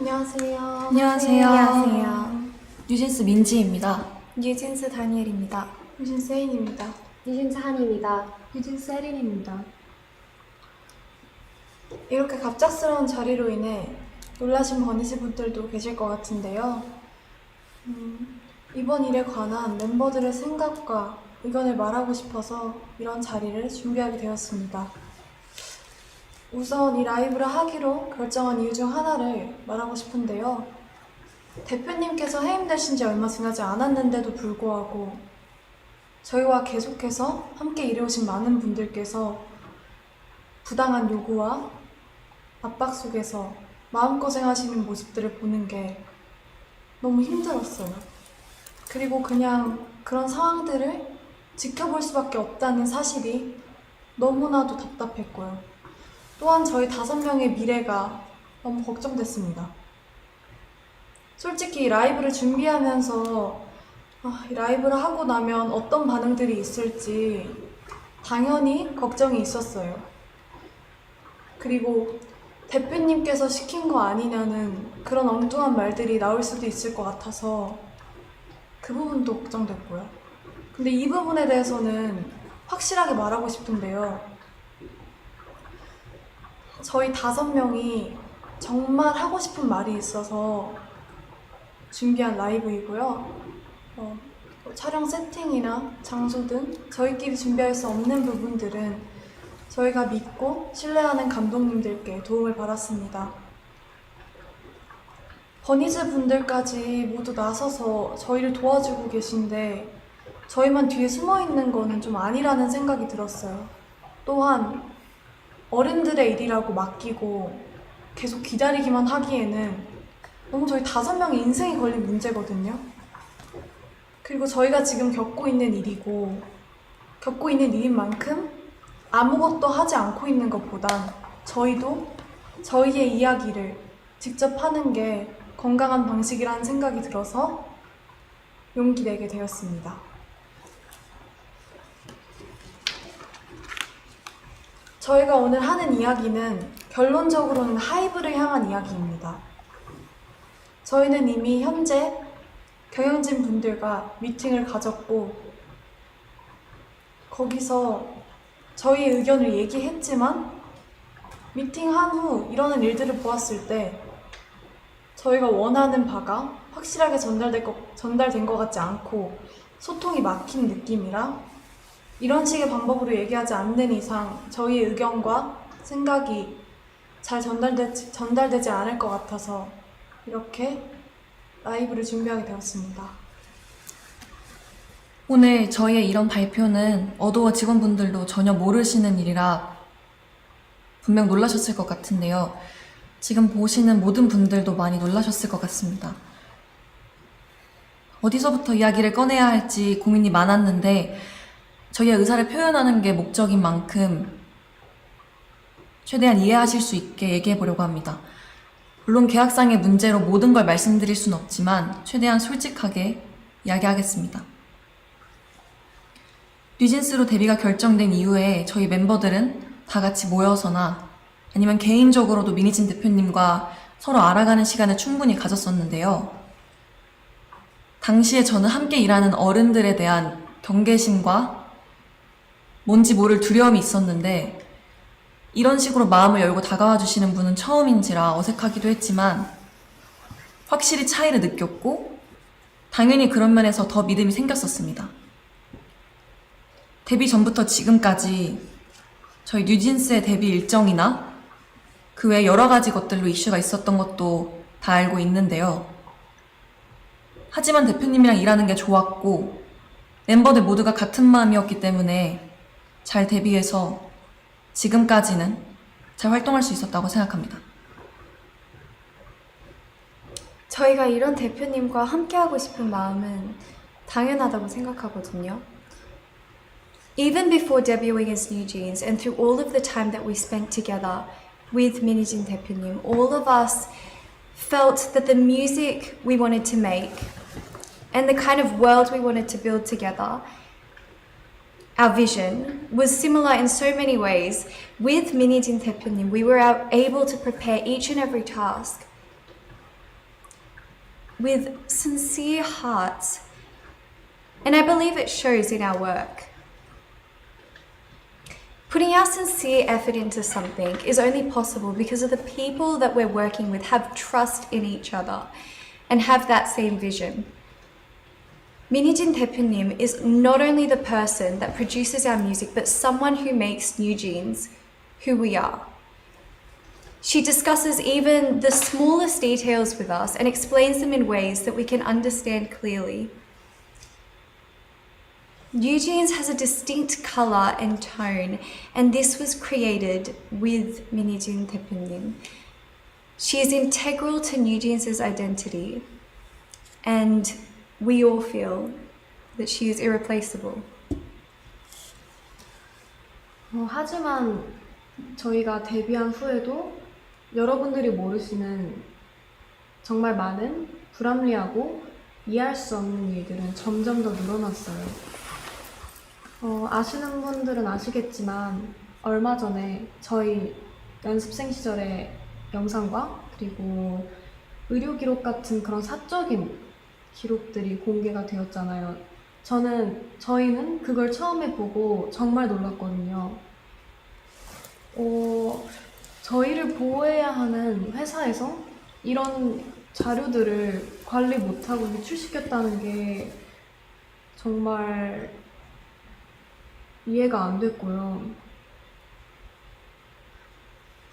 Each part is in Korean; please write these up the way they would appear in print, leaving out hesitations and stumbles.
안녕하세요. 안녕하세요. 안녕하세요. 뉴진스 민지입니다. 뉴진스 다니엘입니다. 뉴진스 혜인입니다. 유진스 한입니다. 뉴진스 혜린입니다. 이렇게 갑작스러운 자리로 인해 놀라신 버니즈 분들도 계실 것 같은데요. 이번 일에 관한 멤버들의 생각과 의견을 말하고 싶어서 이런 자리를 준비하게 되었습니다. 우선 이 라이브를 하기로 결정한 이유 중 하나를 말하고 싶은데요. 대표님께서 해임되신 지 얼마 지나지 않았는데도 불구하고 저희와 계속해서 함께 일해오신 많은 분들께서 부당한 요구와 압박 속에서 마음고생하시는 모습들을 보는 게 너무 힘들었어요. 그리고 그냥 그런 상황들을 지켜볼 수밖에 없다는 사실이 너무나도 답답했고요. 또한 저희 5명의 미래가 너무 걱정됐습니다. 솔직히 이 라이브를 준비하면서 이 라이브를 하고 나면 어떤 반응들이 있을지 당연히 걱정이 있었어요. 그리고 대표님께서 시킨 거 아니냐는 그런 엉뚱한 말들이 나올 수도 있을 것 같아서 그 부분도 걱정됐고요. 근데 이 부분에 대해서는 확실하게 말하고 싶은데요. 저희 5명이 정말 하고 싶은 말이 있어서 준비한 라이브이고요. 촬영 세팅이나 장소 등 저희끼리 준비할 수 없는 부분들은 저희가 믿고 신뢰하는 감독님들께 도움을 받았습니다. 버니즈 분들까지 모두 나서서 저희를 도와주고 계신데 저희만 뒤에 숨어 있는 거는 좀 아니라는 생각이 들었어요. 또한 어른들의 일이라고 맡기고 계속 기다리기만 하기에는 너무 저희 5명의 인생이 걸린 문제거든요. 그리고 저희가 지금 겪고 있는 일이고 겪고 있는 일인 만큼 아무것도 하지 않고 있는 것보단 저희도 저희의 이야기를 직접 하는 게 건강한 방식이라는 생각이 들어서 용기 내게 되었습니다. 저희가 오늘 하는 이야기는 결론적으로는 하이브를 향한 이야기입니다. 저희는 이미 현재 경영진 분들과 미팅을 가졌고 거기서 저희의 의견을 얘기했지만 미팅한 후 일어난 일들을 보았을 때 저희가 원하는 바가 확실하게 전달된 것 같지 않고 소통이 막힌 느낌이라 이런 식의 방법으로 얘기하지 않는 이상 저희의 의견과 생각이 잘 전달되지 않을 것 같아서 이렇게 라이브를 준비하게 되었습니다. 오늘 저희의 이런 발표는 어도어 직원분들도 전혀 모르시는 일이라 분명 놀라셨을 것 같은데요. 지금 보시는 모든 분들도 많이 놀라셨을 것 같습니다. 어디서부터 이야기를 꺼내야 할지 고민이 많았는데 저희의 의사를 표현하는 게 목적인 만큼 최대한 이해하실 수 있게 얘기해 보려고 합니다. 물론 계약상의 문제로 모든 걸 말씀드릴 수는 없지만 최대한 솔직하게 이야기하겠습니다. 뉴진스로 데뷔가 결정된 이후에 저희 멤버들은 다 같이 모여서나 아니면 개인적으로도 미니진 대표님과 서로 알아가는 시간을 충분히 가졌었는데요. 당시에 저는 함께 일하는 어른들에 대한 경계심과 뭔지 모를 두려움이 있었는데 이런 식으로 마음을 열고 다가와 주시는 분은 처음인지라 어색하기도 했지만 확실히 차이를 느꼈고 당연히 그런 면에서 더 믿음이 생겼었습니다. 데뷔 전부터 지금까지 저희 뉴진스의 데뷔 일정이나 그 외 여러 가지 것들로 이슈가 있었던 것도 다 알고 있는데요. 하지만 대표님이랑 일하는 게 좋았고 멤버들 모두가 같은 마음이었기 때문에 잘 데뷔해서 지금까지는 잘 활동할 수 있었다고 생각합니다. 저희가 이런 대표님과 함께하고 싶은 마음은 당연하다고 생각하거든요. Even before debuting as New Jeans and through all of the time that we spent together with 민희진 대표님, all of us felt that the music we wanted to make and the kind of world we wanted to build together, our vision was similar in so many ways. With 민희진 대표님, we were able to prepare each and every task with sincere hearts. And I believe it shows in our work. Putting our sincere effort into something is only possible because of the people that we're working with have trust in each other and have that same vision. Minijin 대표님 is not only the person that produces our music, but someone who makes New Jeans who we are. She discusses even the smallest details with us and explains them in ways that we can understand clearly. New Jeans has a distinct colour and tone, and this was created with Minijin 대표님. She is integral to New Jeans' identity, and we all feel that she is irreplaceable. 하지만 저희가 데뷔한 후에도 여러분들이 모르시는 정말 많은 불합리하고 이해할 수 없는 일들은 점점 더 늘어났어요. 아시는 분들은 아시겠지만 얼마 전에 저희 연습생 시절의 영상과 그리고 의료 기록 같은 그런 사적인 기록들이 공개가 되었잖아요. 저희는 그걸 처음에 보고 정말 놀랐거든요. 저희를 보호해야 하는 회사에서 이런 자료들을 관리 못하고 유출시켰다는 게 정말 이해가 안 됐고요.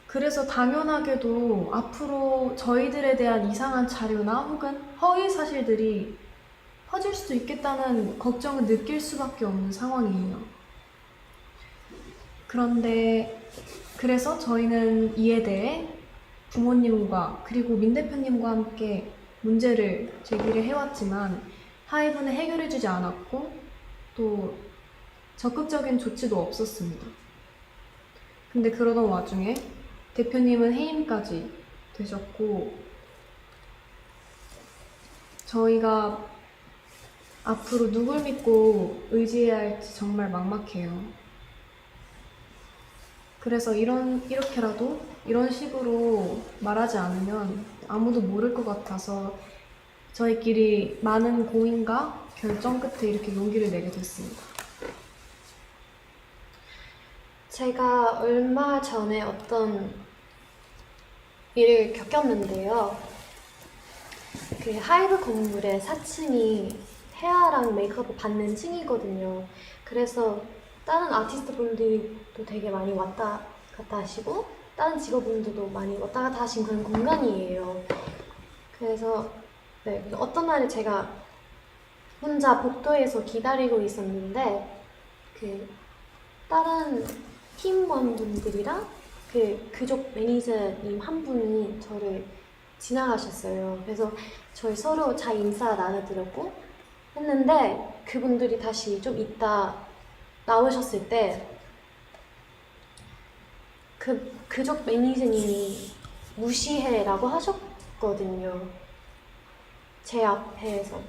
그래서 당연하게도 앞으로 저희들에 대한 이상한 자료나 혹은 허위 사실들이 퍼질 수도 있겠다는 걱정을 느낄 수밖에 없는 상황이에요. 그래서 저희는 이에 대해 부모님과 그리고 민 대표님과 함께 문제를 제기를 해왔지만 하이브는 해결해주지 않았고 또 적극적인 조치도 없었습니다. 근데 그러던 와중에 대표님은 해임까지 되셨고 저희가 앞으로 누굴 믿고 의지해야 할지 정말 막막해요. 그래서 이렇게라도 이런 식으로 말하지 않으면 아무도 모를 것 같아서 저희끼리 많은 고민과 결정 끝에 이렇게 용기를 내게 됐습니다. 제가 얼마 전에 어떤 일을 겪었는데요. 그 하이브 건물의 4층이 헤어랑 메이크업을 받는 층이거든요. 그래서 다른 아티스트 분들도 되게 많이 왔다 갔다 하시고 다른 직업분들도 많이 왔다 갔다 하신 그런 공간이에요. 그래서 어떤 날에 제가 혼자 복도에서 기다리고 있었는데 그 다른 팀원분들이랑 그 그쪽 매니저님 한 분이 저를 지나가셨어요. 그래서 저희 서로 잘 인사 나눠드렸고 했는데 그분들이 다시 좀 이따 나오셨을 때 그쪽 매니저님이 무시해라고 하셨거든요. 제 앞에서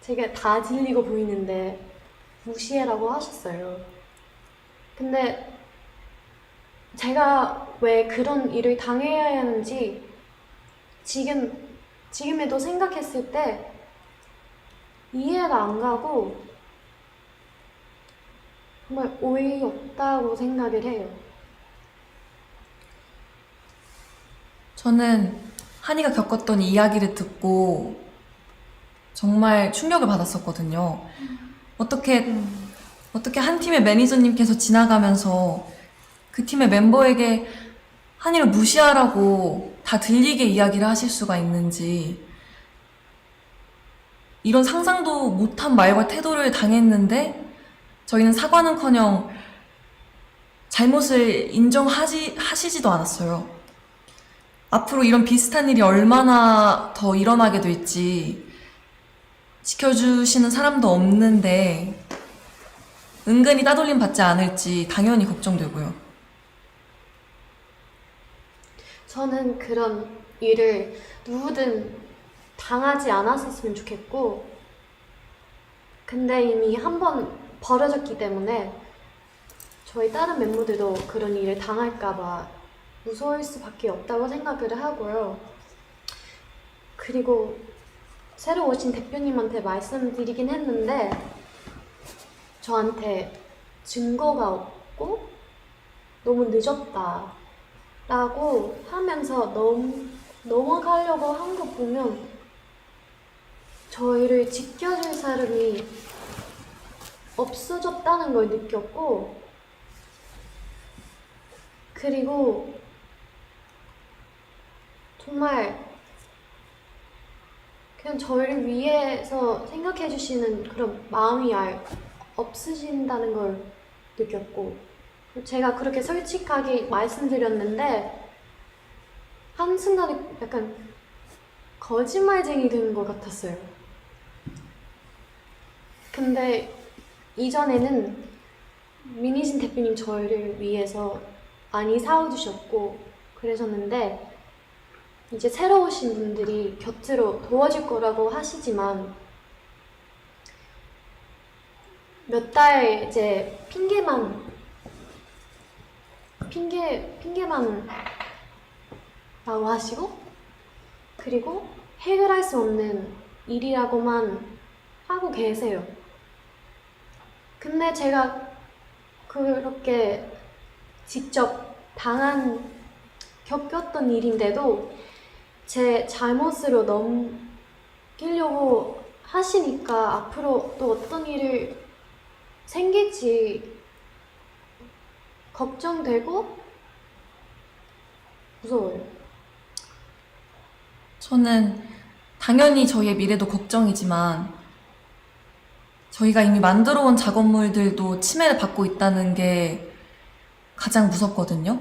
제가 다 들리고 보이는데 무시해라고 하셨어요. 근데 제가 왜 그런 일을 당해야 하는지 지금에도 생각했을 때 이해가 안 가고 정말 어이없다고 생각을 해요. 저는 한이가 겪었던 이야기를 듣고 정말 충격을 받았었거든요. 어떻게 한 팀의 매니저님께서 지나가면서 그 팀의 멤버에게 한이를 무시하라고 다 들리게 이야기를 하실 수가 있는지, 이런 상상도 못한 말과 태도를 당했는데 저희는 사과는커녕 잘못을 하시지도 않았어요. 앞으로 이런 비슷한 일이 얼마나 더 일어나게 될지 지켜주시는 사람도 없는데 은근히 따돌림 받지 않을지 당연히 걱정되고요. 저는 그런 일을 누구든 당하지 않았었으면 좋겠고, 근데 이미 한번 벌어졌기 때문에 저희 다른 멤버들도 그런 일을 당할까봐 무서울 수밖에 없다고 생각을 하고요. 그리고 새로 오신 대표님한테 말씀드리긴 했는데 저한테 증거가 없고 너무 늦었다 라고 하면서 넘어가려고 한 거 보면 저희를 지켜줄 사람이 없어졌다는 걸 느꼈고, 그리고 정말 그냥 저희를 위해서 생각해 주시는 그런 마음이 없으신다는 걸 느꼈고, 제가 그렇게 솔직하게 말씀드렸는데 한순간에 약간 거짓말쟁이 되는 것 같았어요. 근데 이전에는 민희진 대표님 저희를 위해서 많이 사와주셨고 그러셨는데, 이제 새로 오신 분들이 곁으로 도와줄 거라고 하시지만 몇 달 이제 핑계만 라고 하시고, 그리고 해결할 수 없는 일이라고만 하고 계세요. 근데 제가 그렇게 직접 겪었던 일인데도 제 잘못으로 넘기려고 하시니까 앞으로 또 어떤 일을 생길지 걱정되고 무서워요. 저는 당연히 저희의 미래도 걱정이지만 저희가 이미 만들어 온 작업물들도 침해를 받고 있다는 게 가장 무섭거든요.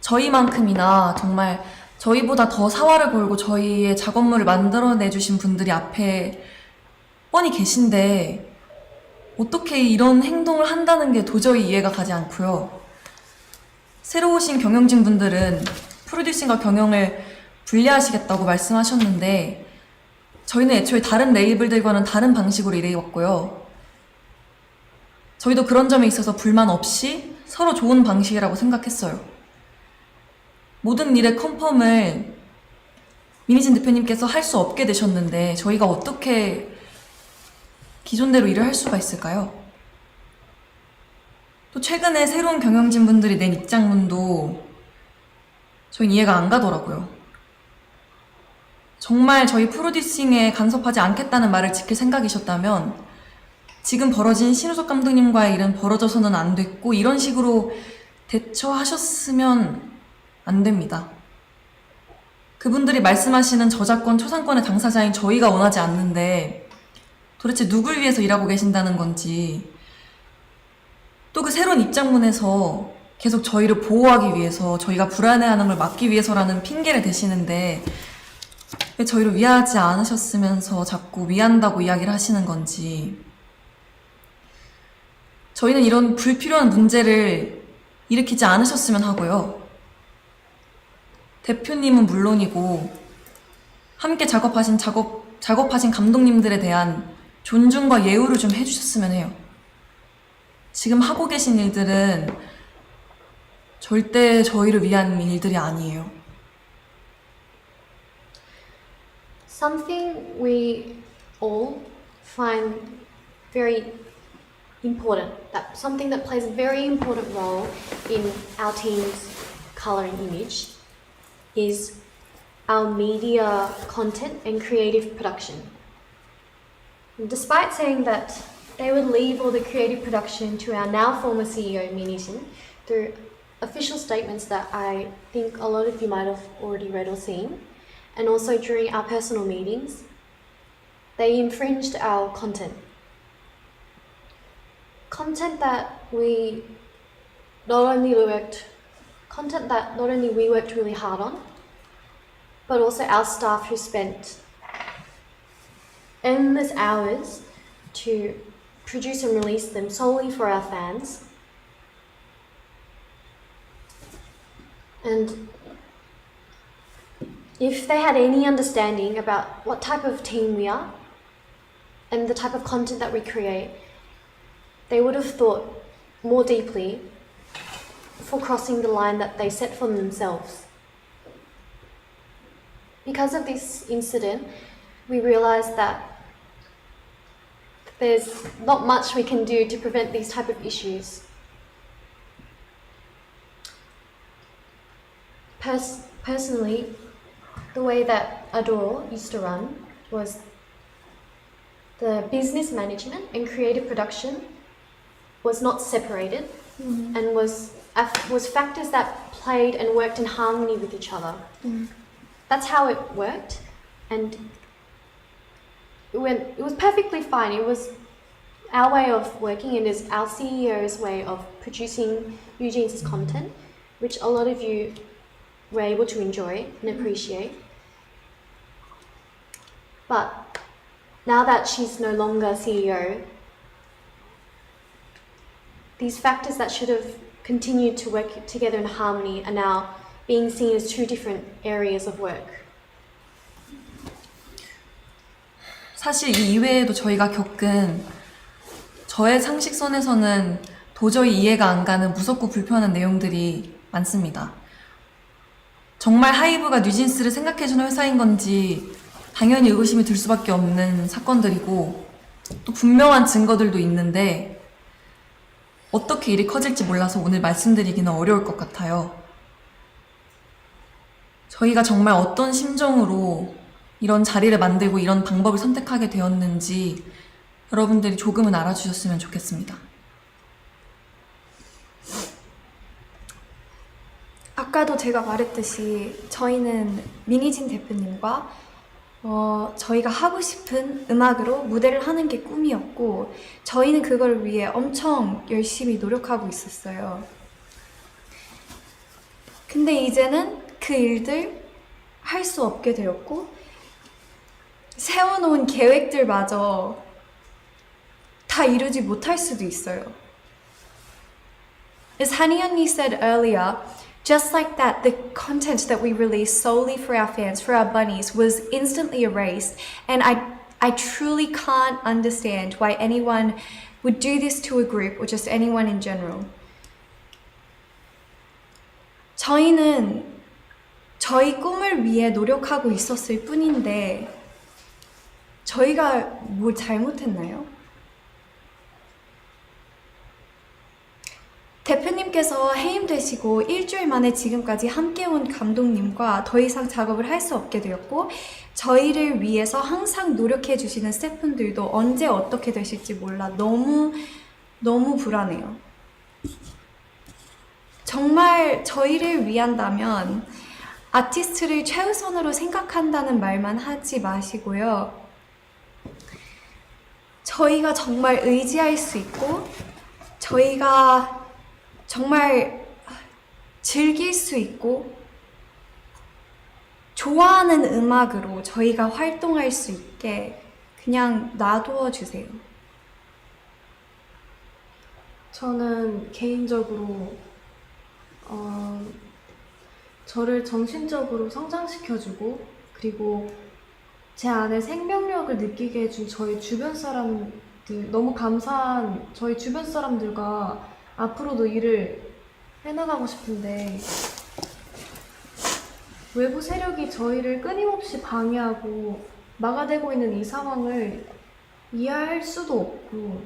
저희만큼이나 정말 저희보다 더 사활을 걸고 저희의 작업물을 만들어내주신 분들이 앞에 뻔히 계신데 어떻게 이런 행동을 한다는 게 도저히 이해가 가지 않고요. 새로 오신 경영진 분들은 프로듀싱과 경영을 분리하시겠다고 말씀하셨는데 저희는 애초에 다른 레이블들과는 다른 방식으로 일해왔고요. 저희도 그런 점에 있어서 불만 없이 서로 좋은 방식이라고 생각했어요. 모든 일의 컨펌을 민희진 대표님께서 할 수 없게 되셨는데 저희가 어떻게 기존대로 일을 할 수가 있을까요? 또 최근에 새로운 경영진 분들이 낸 입장문도 저희 이해가 안 가더라고요. 정말 저희 프로듀싱에 간섭하지 않겠다는 말을 지킬 생각이셨다면 지금 벌어진 신우석 감독님과의 일은 벌어져서는 안 됐고 이런 식으로 대처하셨으면 안 됩니다. 그분들이 말씀하시는 저작권, 초상권의 당사자인 저희가 원하지 않는데 도대체 누굴 위해서 일하고 계신다는 건지, 또 그 새로운 입장문에서 계속 저희를 보호하기 위해서 저희가 불안해하는 걸 막기 위해서라는 핑계를 대시는데 왜 저희를 위하지 않으셨으면서 자꾸 위한다고 이야기를 하시는 건지. 저희는 이런 불필요한 문제를 일으키지 않으셨으면 하고요. 대표님은 물론이고 함께 작업하신 감독님들에 대한 존중과 예우를 좀 해주셨으면 해요. 지금 하고 계신 일들은 절대 저희를 위한 일들이 아니에요. Something we all find very important, something that plays a very important role in our team's color and image is our media content and creative production. And despite saying that they would leave all the creative production to our now former CEO, Minijin, through official statements that I think a lot of you might have already read or seen, and also during our personal meetings, they infringed our content. Content that not only we worked really hard on, but also our staff who spent endless hours to produce and release them solely for our fans. And if they had any understanding about what type of team we are and the type of content that we create, they would have thought more deeply before crossing the line that they set for themselves. because of this incident, we realized that there's not much we can do to prevent these type of issues. Personally, the way that Adore used to run was the business management and creative production was not separated and was factors that played and worked in harmony with each other. That's how it worked, and it was perfectly fine. It was our way of working, and is our CEO's way of producing Eugene's content, which a lot of you were able to enjoy and appreciate. But now that she's no longer CEO, these factors that should have continued to work together in harmony are now being seen as two different areas of work. 사실 이 이외에도 저희가 겪은 저의 상식선에서는 도저히 이해가 안 가는 무섭고 불편한 내용들이 많습니다. 정말 하이브가 뉴진스를 생각해주는 회사인 건지 당연히 의구심이 들 수밖에 없는 사건들이고 또 분명한 증거들도 있는데 어떻게 일이 커질지 몰라서 오늘 말씀드리기는 어려울 것 같아요. 저희가 정말 어떤 심정으로 이런 자리를 만들고 이런 방법을 선택하게 되었는지 여러분들이 조금은 알아주셨으면 좋겠습니다. 아까도 제가 말했듯이 저희는 민희진 대표님과 저희가 하고 싶은 음악으로 무대를 하는 게 꿈이었고 저희는 그걸 위해 엄청 열심히 노력하고 있었어요. 근데 이제는 그 일들 할 수 없게 되었고 세워놓은 계획들마저 다 이루지 못할 수도 있어요. As Hani 언니 said earlier, just like that, the content that we released solely for our fans, for our bunnies, was instantly erased. And I truly can't understand why anyone would do this to a group or just anyone in general. 저희는 저희 꿈을 위해 노력하고 있었을 뿐인데 저희가 뭘 잘못했나요? 대표님께서 해임되시고 일주일 만에 지금까지 함께 온 감독님과 더 이상 작업을 할 수 없게 되었고 저희를 위해서 항상 노력해 주시는 스태프분들도 언제 어떻게 되실지 몰라 너무 불안해요. 정말 저희를 위한다면 아티스트를 최우선으로 생각한다는 말만 하지 마시고요. 저희가 정말 의지할 수 있고 저희가 정말 즐길 수 있고 좋아하는 음악으로 저희가 활동할 수 있게 그냥 놔두어 주세요. 저는 개인적으로 저를 정신적으로 성장시켜주고 그리고 제 안에 생명력을 느끼게 해준 저희 주변 사람들 너무 감사한 저희 주변 사람들과 앞으로도 일을 해나가고 싶은데 외부 세력이 저희를 끊임없이 방해하고 막아대고 있는 이 상황을 이해할 수도 없고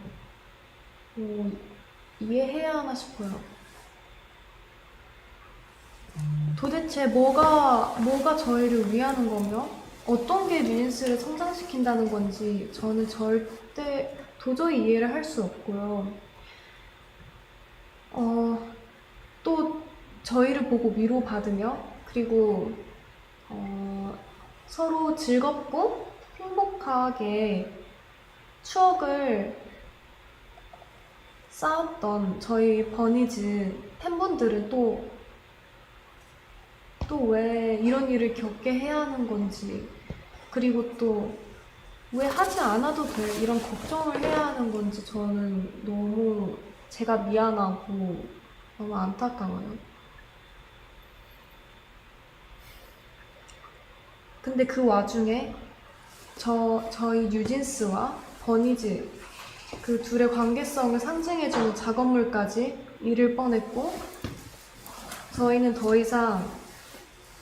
이해해야 하나 싶어요. 도대체 뭐가 저희를 위하는 거며 어떤 게 뉴진스를 성장시킨다는 건지 저는 절대 도저히 이해를 할 수 없고요. 또 저희를 보고 위로받으며 그리고 서로 즐겁고 행복하게 추억을 쌓았던 저희 버니즈 팬분들은 또 왜 이런 일을 겪게 해야 하는 건지 그리고 또 왜 하지 않아도 돼 이런 걱정을 해야 하는 건지 저는 너무 제가 미안하고 너무 안타까워요. 근데 그 와중에 저희 뉴진스와 버니즈 그 둘의 관계성을 상징해주는 작업물까지 잃을 뻔했고 저희는 더 이상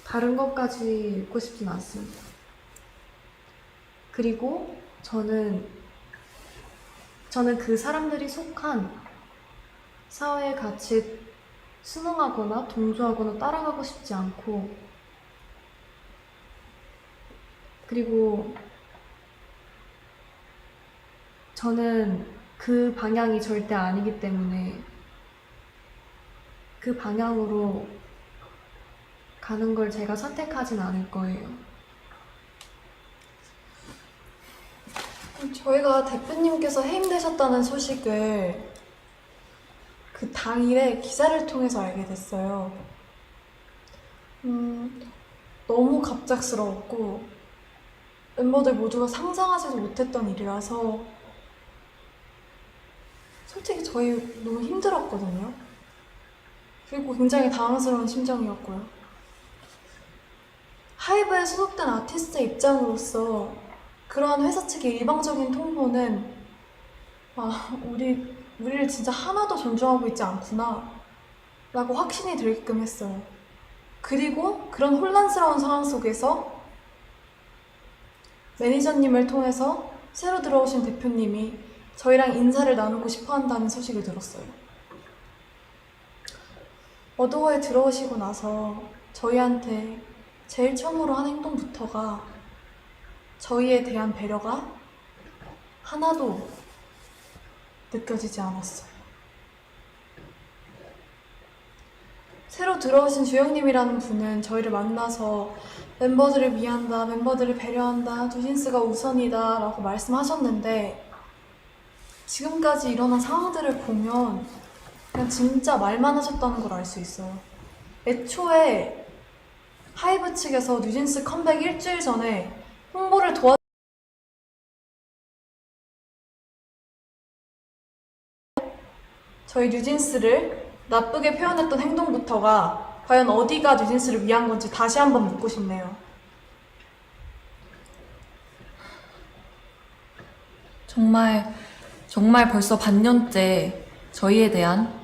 다른 것까지 읽고 싶진 않습니다. 그리고 저는 그 사람들이 속한 사회의 가치에 순응하거나 동조하거나 따라가고 싶지 않고, 그리고 저는 그 방향이 절대 아니기 때문에 그 방향으로 가는 걸 제가 선택하진 않을 거예요. 저희가 대표님께서 해임되셨다는 소식을 그 당일에 기사를 통해서 알게 됐어요. 너무 갑작스러웠고 멤버들 모두가 상상하지도 못했던 일이라서 솔직히 저희 너무 힘들었거든요. 그리고 굉장히 당황스러운 심정이었고요. 하이브에 소속된 아티스트 입장으로서 그러한 회사 측의 일방적인 통보는 우리를 진짜 하나도 존중하고 있지 않구나 라고 확신이 들게끔 했어요. 그리고 그런 혼란스러운 상황 속에서 매니저님을 통해서 새로 들어오신 대표님이 저희랑 인사를 나누고 싶어 한다는 소식을 들었어요. 어도어에 들어오시고 나서 저희한테 제일 처음으로 한 행동부터가 저희에 대한 배려가 하나도 느껴지지 않았어요. 새로 들어오신 주영님이라는 분은 저희를 만나서 멤버들을 위한다, 멤버들을 배려한다, 뉴진스가 우선이다 라고 말씀하셨는데 지금까지 일어난 상황들을 보면 그냥 진짜 말만 하셨다는 걸 알 수 있어요. 애초에 하이브 측에서 뉴진스 컴백 일주일 전에 홍보를 저희 뉴진스를 나쁘게 표현했던 행동부터가 과연 어디가 뉴진스를 위한 건지 다시 한번 묻고 싶네요. 정말 벌써 반년째 저희에 대한,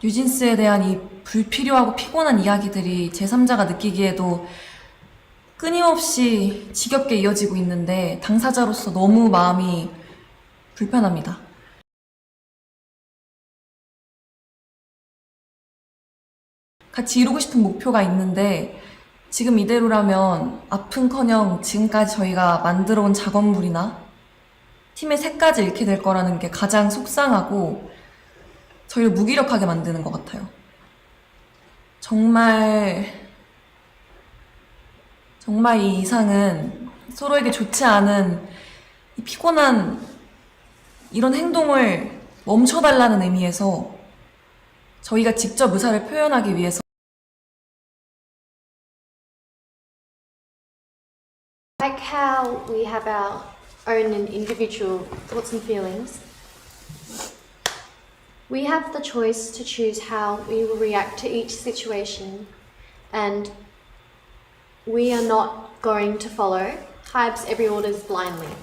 뉴진스에 대한 이 불필요하고 피곤한 이야기들이 제3자가 느끼기에도 끊임없이 지겹게 이어지고 있는데 당사자로서 너무 마음이 불편합니다. 같이 이루고 싶은 목표가 있는데 지금 이대로라면 아픈커녕 지금까지 저희가 만들어온 작업물이나 팀의 색까지 잃게 될 거라는 게 가장 속상하고 저희를 무기력하게 만드는 것 같아요. 정말 이 이상은 서로에게 좋지 않은 이 피곤한 이런 행동을 멈춰달라는 의미에서 저희가 직접 의사를 표현하기 위해서 Like how we have our own and individual thoughts and feelings, we have the choice to choose how we will react to each situation, and we are not going to follow Hybe's every orders blindly.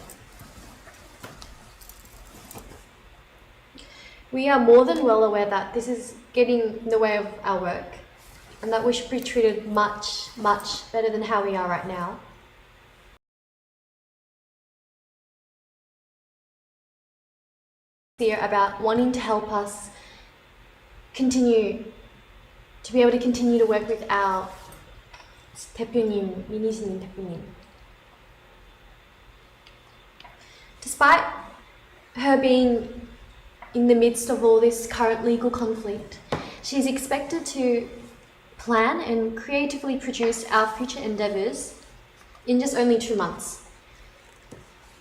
We are more than well aware that this is getting in the way of our work and that we should be treated much, much better than how we are right now. About wanting to help us continue to be able to continue to work with our 대표님, 민희진 대표님. Despite her being in the midst of all this current legal conflict, she's expected to plan and creatively produce our future endeavours in just only 2 months,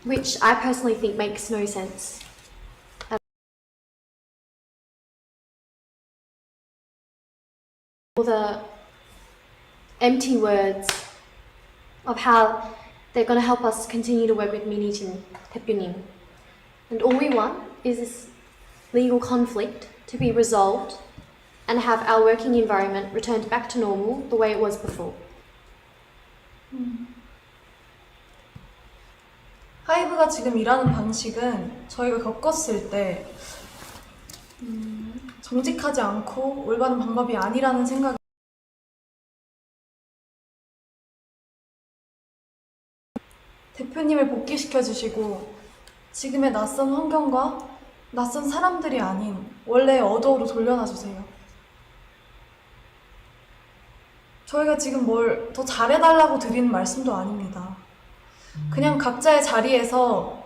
which I personally think makes no sense. All the empty words of how they're going to help us continue to work with 민희진 대표님. And all we want is this legal conflict to be resolved and have our working environment returned back to normal the way it was before. 하이브가 지금 일하는 방식은 저희가 겪었을 때 정직하지 않고 올바른 방법이 아니라는 생각이 대표님을 복귀시켜 주시고 지금의 낯선 환경과 낯선 사람들이 아닌 원래의 어도어로 돌려놔 주세요. 저희가 지금 뭘 더 잘해달라고 드리는 말씀도 아닙니다. 그냥 각자의 자리에서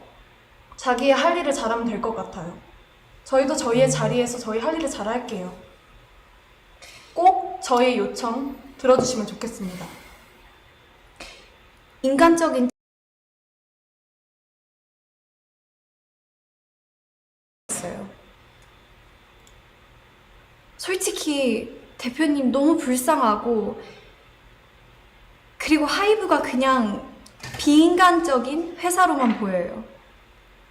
자기의 할 일을 잘하면 될 것 같아요. 저희도 저희의 자리에서 저희 할 일을 잘할게요. 꼭 저의 요청 들어주시면 좋겠습니다. 인간적인 있어요. 솔직히 대표님 너무 불쌍하고 그리고 하이브가 그냥 비인간적인 회사로만 보여요.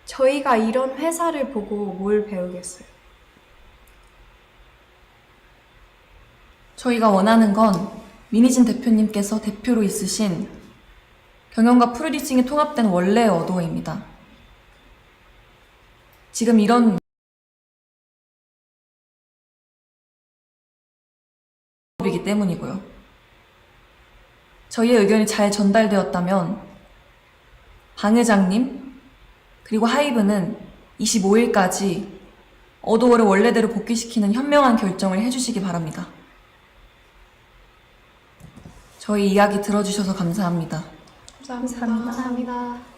저희가 이런 회사를 보고 뭘 배우겠어요? 저희가 원하는 건 민희진 대표님께서 대표로 있으신 경영과 프로듀싱이 통합된 원래의 어도어입니다. 지금 이런 이기 때문이고요. 저희의 의견이 잘 전달되었다면 방 회장님 그리고 하이브는 25일까지 어도어를 원래대로 복귀시키는 현명한 결정을 해주시기 바랍니다. 저희 이야기 들어주셔서 감사합니다. 감사합니다. 감사합니다.